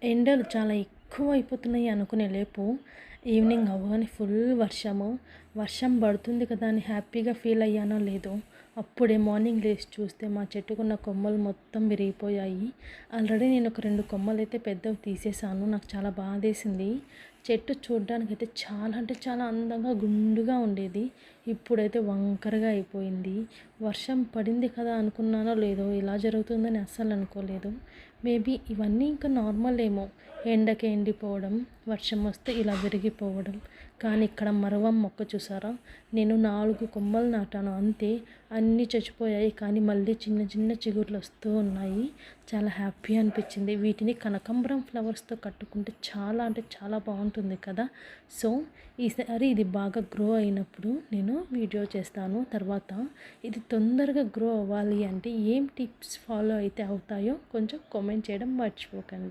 ఎండలు చాలా ఎక్కువైపోతున్నాయి అనుకునే లేపు ఈవినింగ్ అవ్వగానే ఫుల్ వర్షం పడుతుంది కదా అని హ్యాపీగా ఫీల్ అయ్యానో లేదో అప్పుడే మార్నింగ్ లేచి చూస్తే మా చెట్టుకున్న కొమ్మలు మొత్తం విరిగిపోయాయి. ఆల్రెడీ నేను ఒక 2 కొమ్మలు అయితే పెద్దవి తీసేసాను. నాకు చాలా బాధేసింది. చెట్టు చూడడానికైతే చాలా అంటే చాలా అందంగా గుండుగా ఉండేది. ఇప్పుడైతే వంకరగా అయిపోయింది. వర్షం పడింది కదా అనుకున్నానో లేదో ఇలా జరుగుతుందని అస్సలు అనుకోలేదు. మేబీ ఇవన్నీ ఇంకా నార్మల్ ఏమో, ఎండకి ఎండిపోవడం, వర్షం వస్తే ఇలా విరిగిపోవడం. కానీ ఇక్కడ మరవం మొక్క చూసారా, నేను 4 కొమ్మలు నాటాను అంతే, అన్నీ చచ్చిపోయాయి. కానీ మళ్ళీ చిన్న చిన్న చిగుర్లు వస్తూ ఉన్నాయి. చాలా హ్యాపీ అనిపించింది. వీటిని కనకాంబరం ఫ్లవర్స్తో కట్టుకుంటే చాలా అంటే చాలా బాగుంటుంది కదా. సో ఈసారి ఇది బాగా గ్రో అయినప్పుడు నేను వీడియో చేస్తాను. తర్వాత ఇది తొందరగా గ్రో అవ్వాలి అంటే ఏం టిప్స్ ఫాలో అయితే అవుతాయో కొంచెం కామెంట్ చేయడం మర్చిపోకండి.